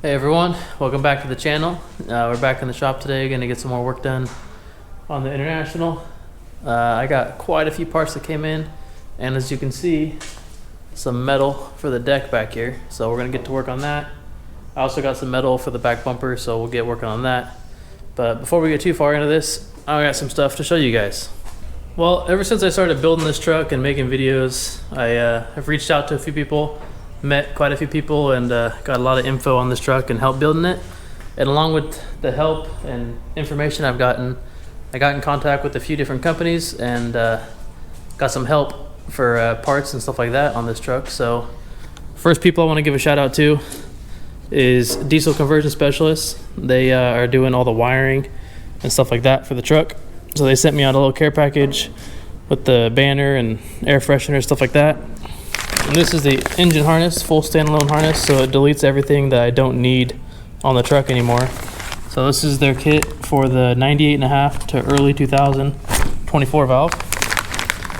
Hey everyone, welcome back to the channel. We're back in the shop today, gonna get some more work done on the International. I got quite a few parts that came in, and as you can see, some metal for the deck back here. So we're gonna get to work on that. I also got some metal for the back bumper, so we'll get working on that. But before we get too far into this, I got some stuff to show you guys. Well, ever since I started building this truck and making videos, I have reached out to a few people, met quite a few people, and got a lot of info on this truck and helped building it. And along with the help and information I've gotten, I got in contact with a few different companies and got some help for parts and stuff like that on this truck. So first people I want to give a shout out to is Diesel Conversion Specialists. They are doing all the wiring and stuff like that for the truck. So they sent me out a little care package with the banner and air freshener, stuff like that. And this is the engine harness, full standalone harness, so it deletes everything that I don't need on the truck anymore. So this is their kit for the 98.5 to early 2000 24 valve.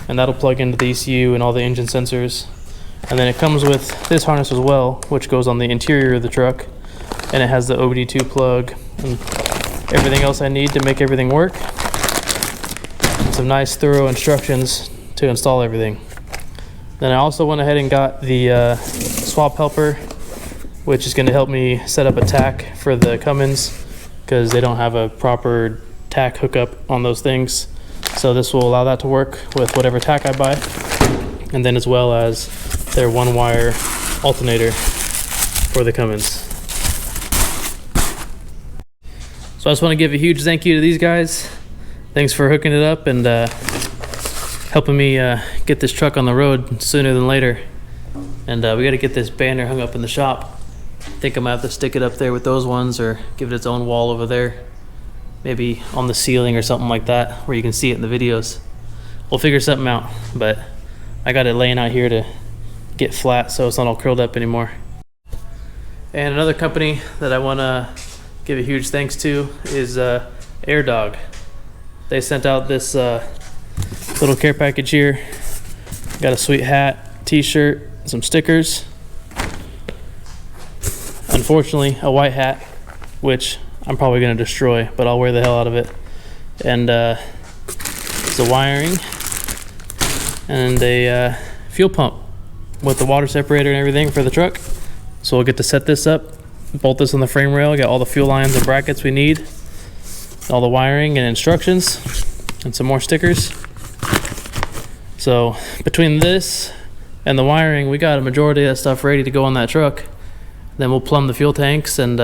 And that'll plug into the ECU and all the engine sensors. And then it comes with this harness as well, which goes on the interior of the truck. And it has the OBD2 plug and everything else I need to make everything work. And some nice thorough instructions to install everything. Then I also went ahead and got the swap helper, which is going to help me set up a tack for the Cummins because they don't have a proper tack hookup on those things. So this will allow that to work with whatever tack I buy, and then as well as their one wire alternator for the Cummins. So I just want to give a huge thank you to these guys. Thanks for hooking it up and helping me get this truck on the road sooner than later. And we got to get this banner hung up in the shop. I think I might have to stick it up there with those ones or give it its own wall over there. Maybe on the ceiling or something like that where you can see it in the videos. We'll figure something out, but I got it laying out here to get flat so it's not all curled up anymore. And another company that I want to give a huge thanks to is AirDog. They sent out this little care package here. Got a sweet hat, t-shirt, some stickers. Unfortunately, a white hat, which I'm probably going to destroy, but I'll wear the hell out of it. And the wiring and a fuel pump with the water separator and everything for the truck. So we'll get to set this up, bolt this on the frame rail, get all the fuel lines and brackets we need, all the wiring and instructions, and some more stickers. So between this and the wiring, we got a majority of that stuff ready to go on that truck. Then we'll plumb the fuel tanks and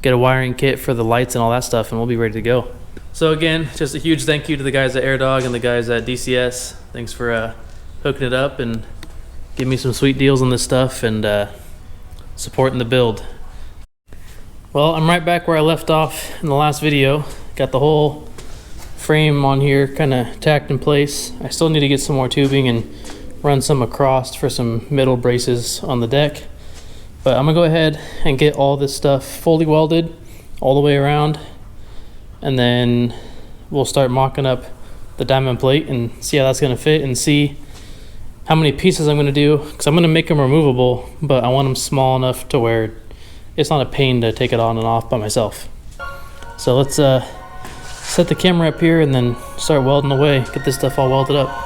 get a wiring kit for the lights and all that stuff, and we'll be ready to go. So again, just a huge thank you to the guys at AirDog and the guys at DCS. Thanks for hooking it up and giving me some sweet deals on this stuff and supporting the build. Well, I'm right back where I left off in the last video. Got the whole frame on here kind of tacked in place. I still need to get some more tubing and run some across for some middle braces on the deck. But I'm gonna go ahead and get all this stuff fully welded all the way around, and then we'll start mocking up the diamond plate and see how that's gonna fit and see how many pieces I'm gonna do, because I'm gonna make them removable, but I want them small enough to where it's not a pain to take it on and off by myself. So let's set the camera up here and then start welding away, get this stuff all welded up.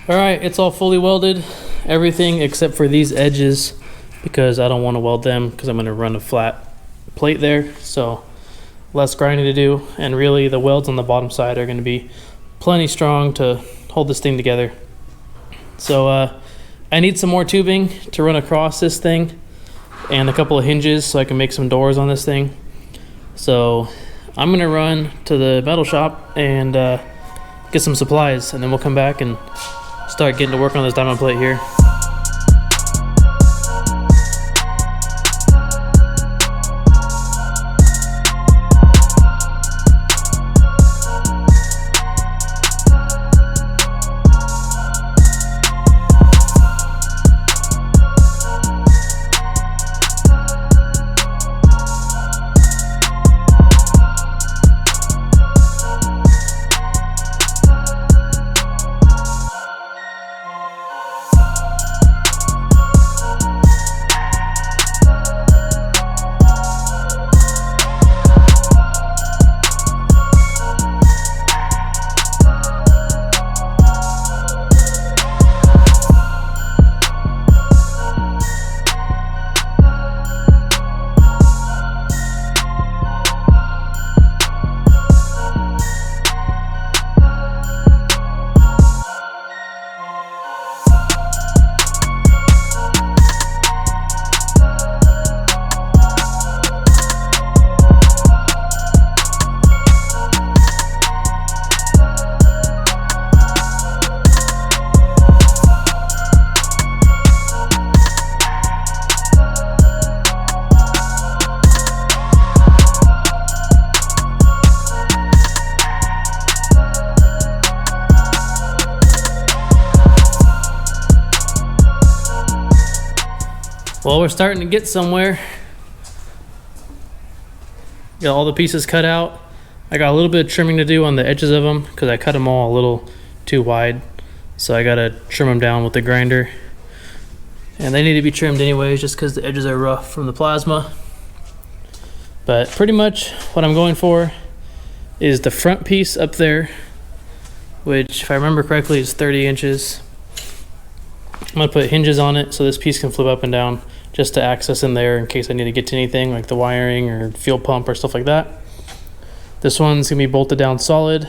Alright, it's all fully welded, everything except for these edges, because I don't want to weld them because I'm going to run a flat plate there, so less grinding to do. And really the welds on the bottom side are going to be plenty strong to hold this thing together. So I need some more tubing to run across this thing and a couple of hinges so I can make some doors on this thing. So I'm gonna run to the metal shop and get some supplies, and then we'll come back and start getting to work on this diamond plate here. Well, we're starting to get somewhere. Got all the pieces cut out. I got a little bit of trimming to do on the edges of them because I cut them all a little too wide. So I gotta trim them down with the grinder. And they need to be trimmed anyways just because the edges are rough from the plasma. But pretty much what I'm going for is the front piece up there, which if I remember correctly is 30 inches. I'm gonna put hinges on it so this piece can flip up and down just to access in there in case I need to get to anything like the wiring or fuel pump or stuff like that. This one's gonna be bolted down solid.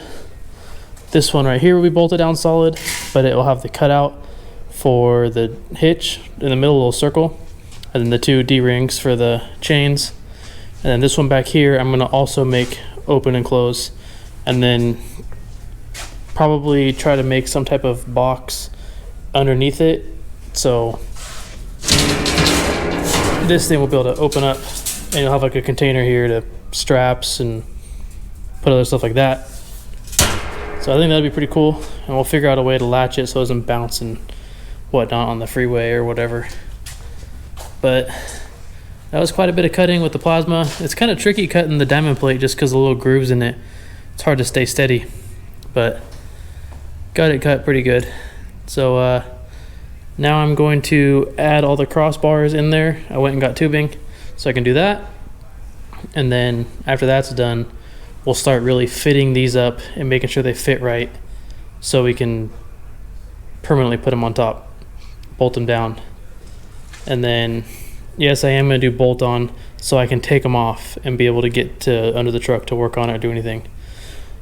This one right here will be bolted down solid, but it will have the cutout for the hitch in the middle, little circle, and then the two D-rings for the chains. And then this one back here, I'm gonna also make open and close, and then probably try to make some type of box underneath it, so this thing will be able to open up and you'll have like a container here to straps and put other stuff like that. So I think that'd be pretty cool, and we'll figure out a way to latch it so it doesn't bounce and whatnot on the freeway or whatever. But that was quite a bit of cutting with the plasma. It's kind of tricky cutting the diamond plate just because of the little grooves in it. It's hard to stay steady, but got it cut pretty good. So now I'm going to add all the crossbars in there. I went and got tubing so I can do that. And then after that's done, we'll start really fitting these up and making sure they fit right so we can permanently put them on top, bolt them down. And then, yes, I am going to do bolt on so I can take them off and be able to get to under the truck to work on it or do anything.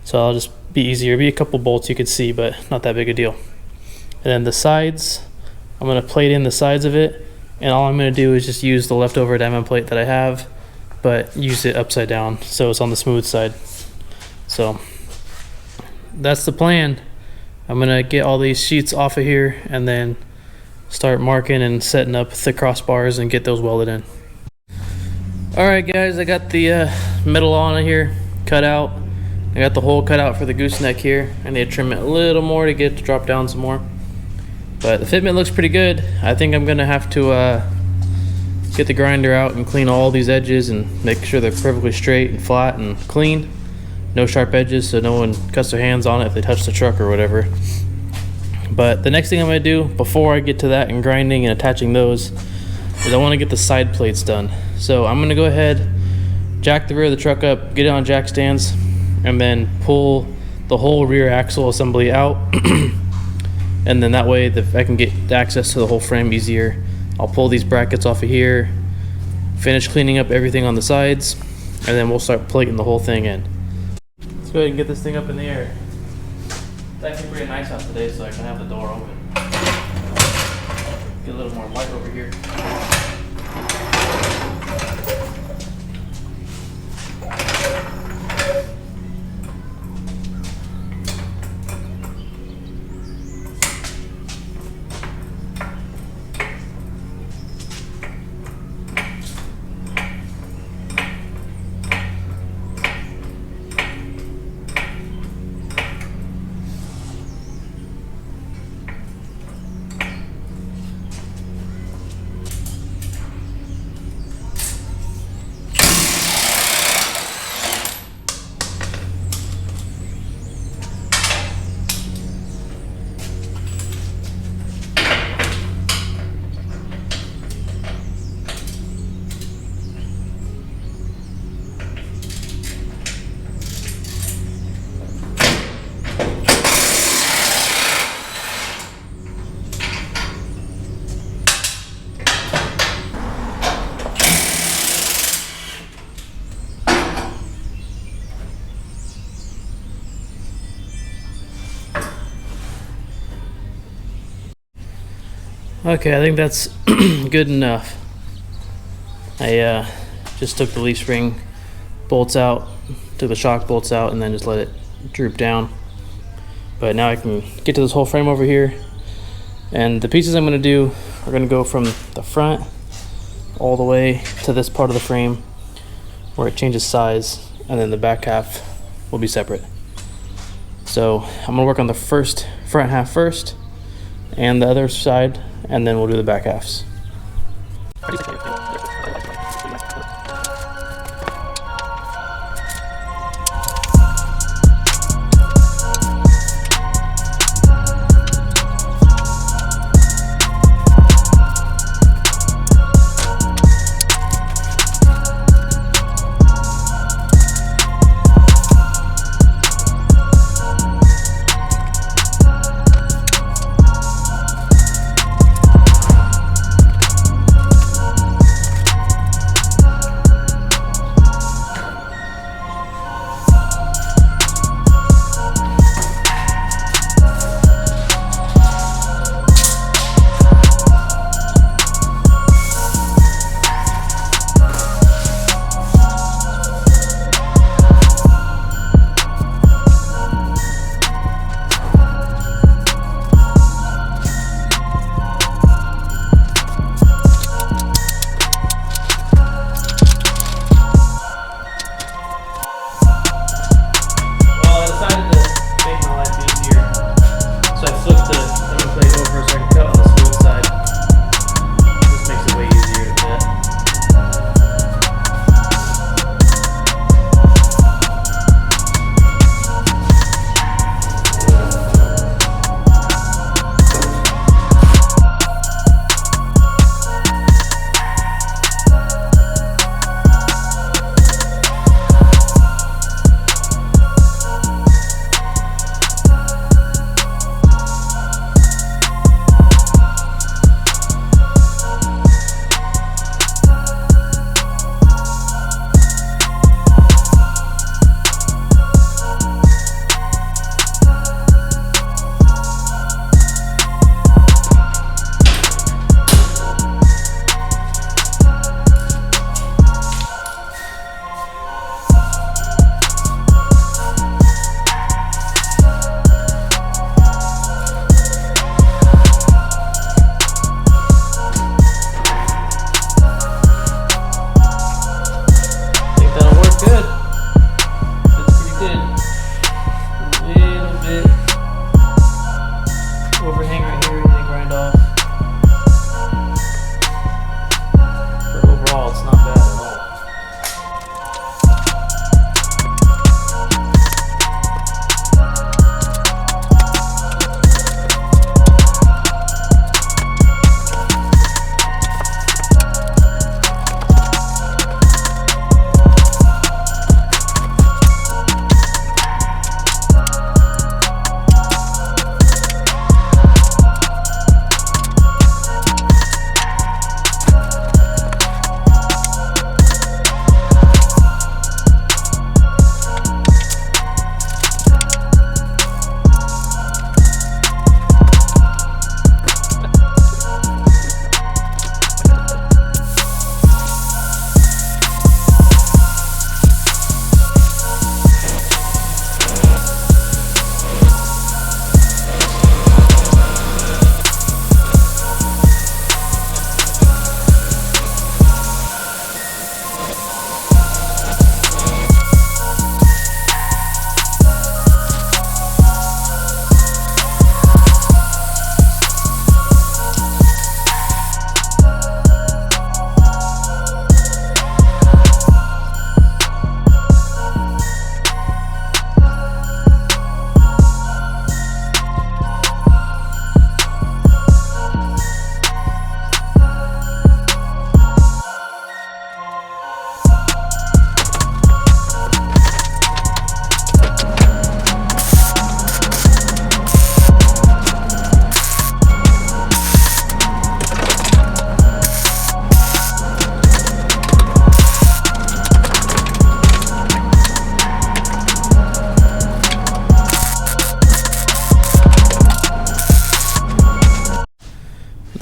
So I'll just be easier. Be a couple bolts you could see, but not that big a deal. And then the sides, I'm going to plate in the sides of it, and all I'm going to do is just use the leftover diamond plate that I have, but use it upside down so it's on the smooth side. So that's the plan. I'm going to get all these sheets off of here and then start marking and setting up the crossbars and get those welded in. Alright guys, I got the metal on here cut out. I got the hole cut out for the gooseneck here. I need to trim it a little more to get it to drop down some more. But the fitment looks pretty good. I think I'm gonna have to get the grinder out and clean all these edges and make sure they're perfectly straight and flat and clean. No sharp edges so no one cuts their hands on it if they touch the truck or whatever. But the next thing I'm gonna do before I get to that and grinding and attaching those is I wanna get the side plates done. So I'm gonna go ahead, jack the rear of the truck up, get it on jack stands, and then pull the whole rear axle assembly out. And then that way I can get access to the whole frame easier. I'll pull these brackets off of here, finish cleaning up everything on the sides, and then we'll start plating the whole thing in. Let's go ahead and get this thing up in the air. It's actually pretty nice out today, so I can have the door open. Get a little more light over here. Okay, I think that's good enough. I just took the leaf spring bolts out, took the shock bolts out, and then just let it droop down. But now I can get to this whole frame over here. And the pieces I'm going to do are going to go from the front all the way to this part of the frame where it changes size, and then the back half will be separate. So I'm going to work on the front half first and the other side, and then we'll do the back halves.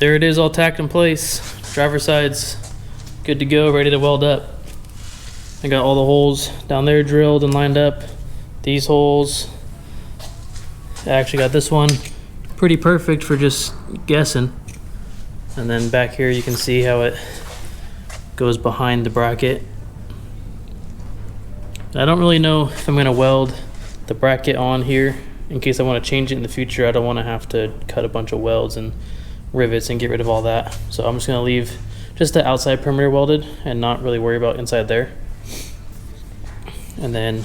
there it is, all tacked in place. Driver's side's good to go, ready to weld up. I got all the holes down there drilled and lined up. These holes, I actually got this one pretty perfect for just guessing. And then back here you can see how it goes behind the bracket. I don't really know if I'm gonna weld the bracket on here in case I want to change it in the future. I don't want to have to cut a bunch of welds and rivets and get rid of all that. So I'm just gonna leave just the outside perimeter welded and not really worry about inside there. And then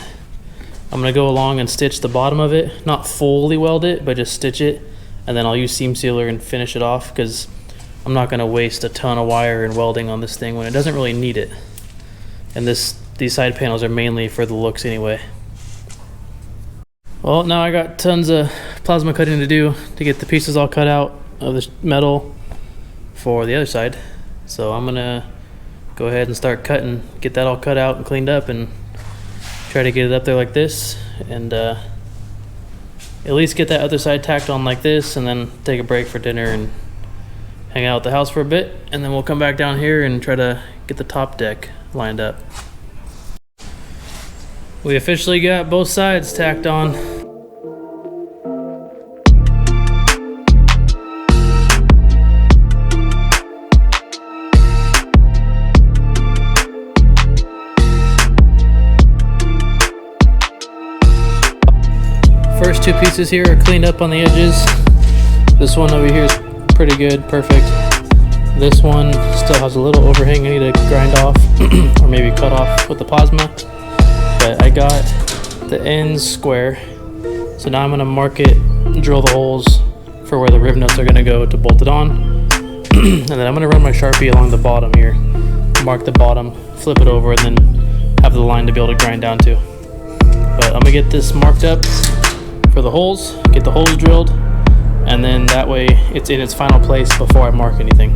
I'm gonna go along and stitch the bottom of it, not fully weld it, but just stitch it. And then I'll use seam sealer and finish it off, because I'm not gonna waste a ton of wire and welding on this thing when it doesn't really need it. And these side panels are mainly for the looks anyway. Well, now I got tons of plasma cutting to do to get the pieces all cut out of the metal for the other side. So I'm gonna go ahead and start cutting, get that all cut out and cleaned up, and try to get it up there like this, and at least get that other side tacked on like this, and then take a break for dinner and hang out at the house for a bit, and then we'll come back down here and try to get the top deck lined up. We officially got both sides tacked on. First two pieces here are cleaned up on the edges. This one over here is pretty good, perfect. This one still has a little overhang I need to grind off or maybe cut off with the plasma. But I got the ends square. So now I'm gonna mark it, drill the holes for where the rib nuts are gonna go to bolt it on. And then I'm gonna run my Sharpie along the bottom here. Mark the bottom, flip it over, and then have the line to be able to grind down to. But I'm gonna get this marked up for the holes, get the holes drilled, and then that way it's in its final place before I mark anything.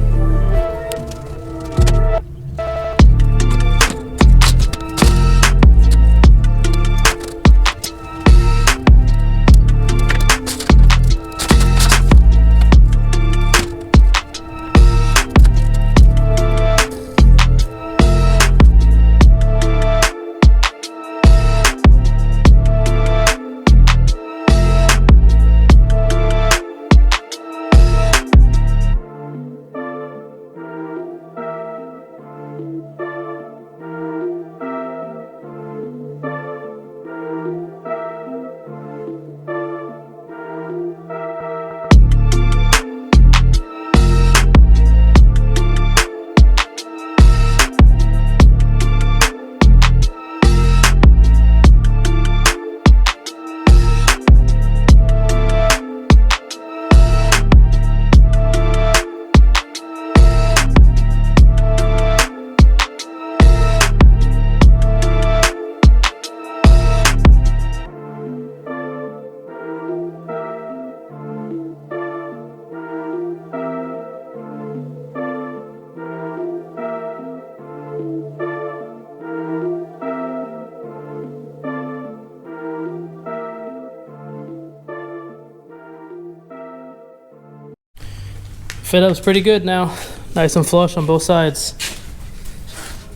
Fit up's pretty good now. Nice and flush on both sides.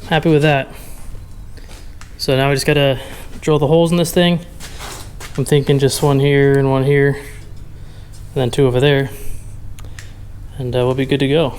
Happy with that. So now we just gotta drill the holes in this thing. I'm thinking just one here, and then two over there. And we'll be good to go.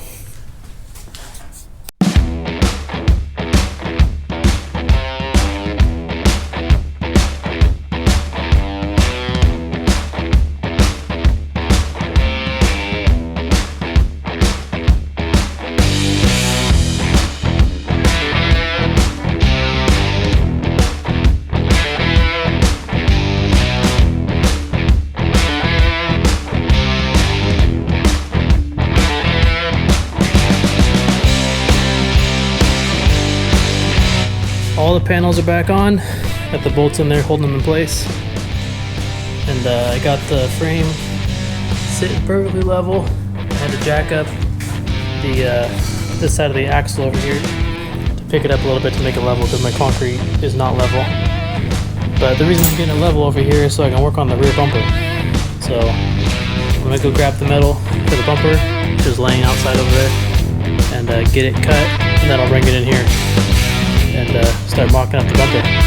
All the panels are back on. Got the bolts in there holding them in place. And I got the frame sitting perfectly level. I had to jack up this side of the axle over here to pick it up a little bit to make it level, because my concrete is not level. But the reason I'm getting it level over here is so I can work on the rear bumper. So I'm gonna go grab the metal for the bumper, which is laying outside over there, and get it cut, and then I'll bring it in here and start mocking up the bumper.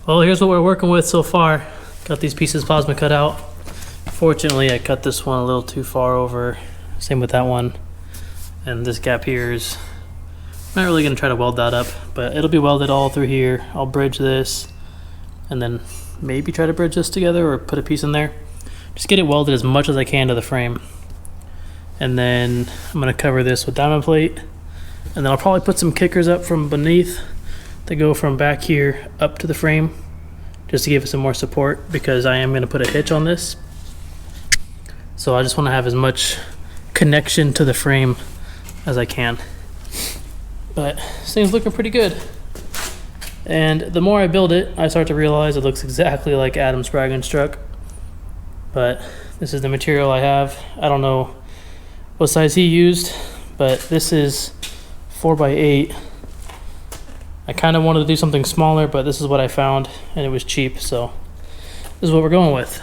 Well, here's what we're working with so far. Got these pieces plasma cut out. Fortunately, I cut this one a little too far over. Same with that one. And this gap here is, I'm not really gonna try to weld that up, but it'll be welded all through here. I'll bridge this and then maybe try to bridge this together or put a piece in there. Just get it welded as much as I can to the frame. And then I'm gonna cover this with diamond plate. And then I'll probably put some kickers up from beneath that go from back here up to the frame, just to give it some more support, because I am going to put a hitch on this. So I just want to have as much connection to the frame as I can. But this thing's looking pretty good. And the more I build it, I start to realize it looks exactly like Adam Spraggins' truck. But this is the material I have. I don't know what size he used, but this is 4x8. I kind of wanted to do something smaller, but this is what I found, and it was cheap, so this is what we're going with.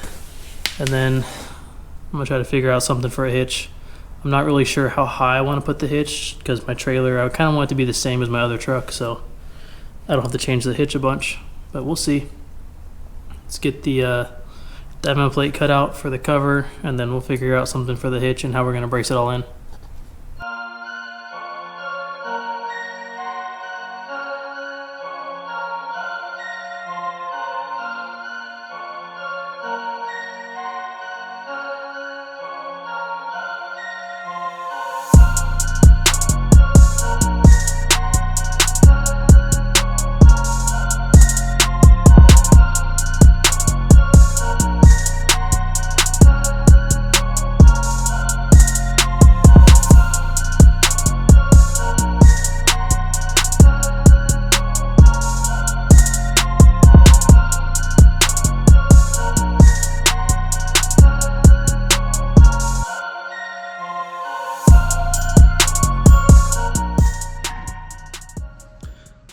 And then I'm gonna try to figure out something for a hitch. I'm not really sure how high I want to put the hitch, because my trailer, I kind of want it to be the same as my other truck, so I don't have to change the hitch a bunch, but we'll see. Let's get the diamond plate cut out for the cover, and then we'll figure out something for the hitch and how we're gonna brace it all in.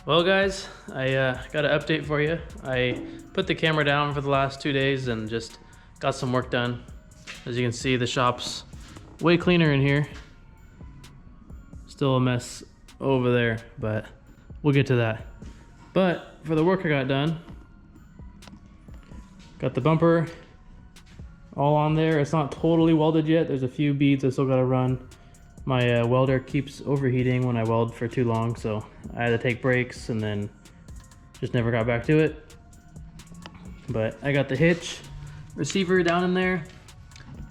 Well guys, I got an update for you. I put the camera down for the last 2 days and just got some work done. As you can see, the shop's way cleaner in here. Still a mess over there, but we'll get to that. But for the work I got done, got the bumper all on there. It's not totally welded yet. There's a few beads I still gotta run. My welder keeps overheating when I weld for too long, so I had to take breaks and then just never got back to it. But I got the hitch receiver down in there,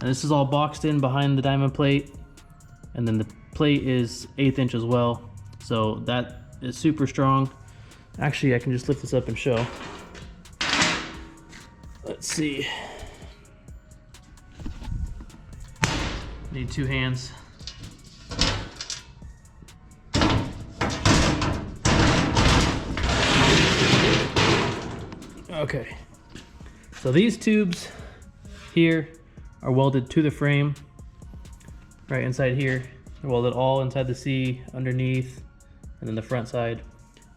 and this is all boxed in behind the diamond plate, and then the plate is 1/8 inch as well, so that is super strong. Actually, I can just lift this up and show. Let's see. Need 2 hands. Okay, so these tubes here are welded to the frame right inside here. They're welded all inside the C, underneath, and then the front side.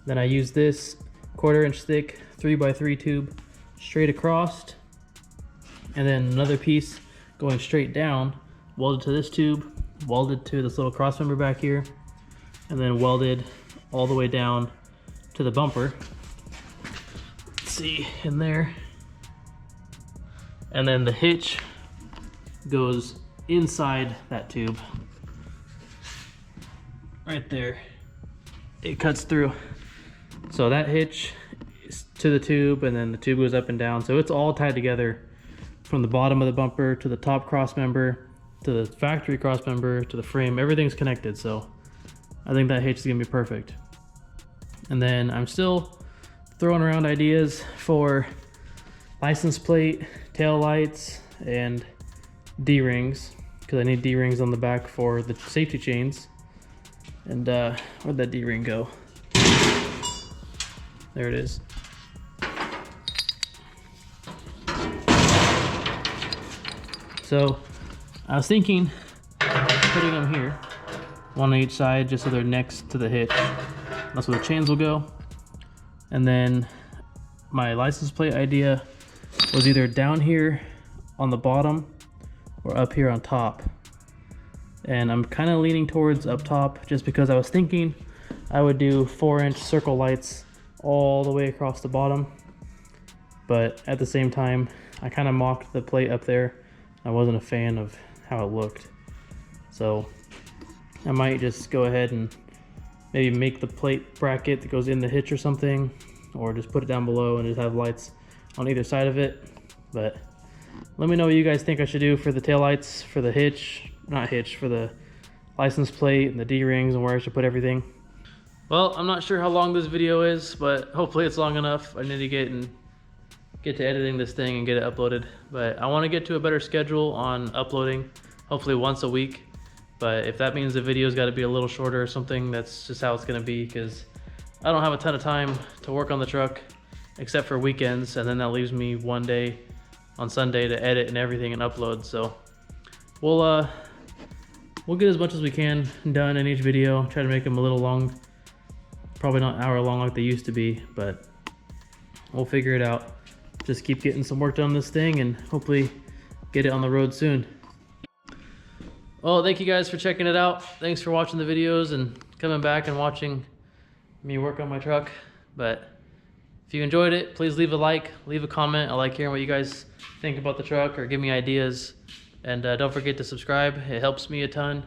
Then I use this 1/4 inch thick 3x3 tube straight across and then another piece going straight down, welded to this tube, welded to this little cross member back here, and then welded all the way down to the bumper. Let's see in there. And then the hitch goes inside that tube. Right there. It cuts through. So that hitch is to the tube, and then the tube goes up and down. So it's all tied together from the bottom of the bumper to the top cross member to the factory cross member to the frame. Everything's connected. So I think that hitch is gonna be perfect. And then I'm still throwing around ideas for license plate, tail lights, and D-rings, because I need D-rings on the back for the safety chains. And where'd that D-ring go? There it is. So I was thinking putting them here, one on each side, just so they're next to the hitch. That's where the chains will go. And then my license plate idea was either down here on the bottom or up here on top. And I'm kind of leaning towards up top, just because I was thinking I would do 4-inch circle lights all the way across the bottom. But at the same time, I kind of mocked the plate up there. I wasn't a fan of how it looked. So I might just go ahead and maybe make the plate bracket that goes in the hitch or something, or just put it down below and just have lights on either side of it. But let me know what you guys think I should do for the taillights, for the hitch, not hitch, for the license plate and the D-rings, and where I should put everything. Well, I'm not sure how long this video is, but hopefully it's long enough. I need to get to editing this thing and get it uploaded. But I want to get to a better schedule on uploading, hopefully once a week. But if that means the video's got to be a little shorter or something, that's just how it's going to be, because I don't have a ton of time to work on the truck except for weekends, and then that leaves me one day on Sunday to edit and everything and upload. So we'll get as much as we can done in each video. Try to make them a little long, probably not an hour long like they used to be, but we'll figure it out. Just keep getting some work done on this thing and hopefully get it on the road soon. Well, thank you guys for checking it out. Thanks for watching the videos and coming back and watching me work on my truck. But if you enjoyed it, please leave a like, leave a comment. I like hearing what you guys think about the truck or give me ideas. And don't forget to subscribe. It helps me a ton.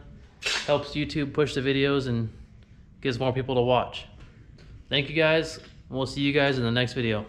Helps YouTube push the videos and gives more people to watch. Thank you guys, and we'll see you guys in the next video.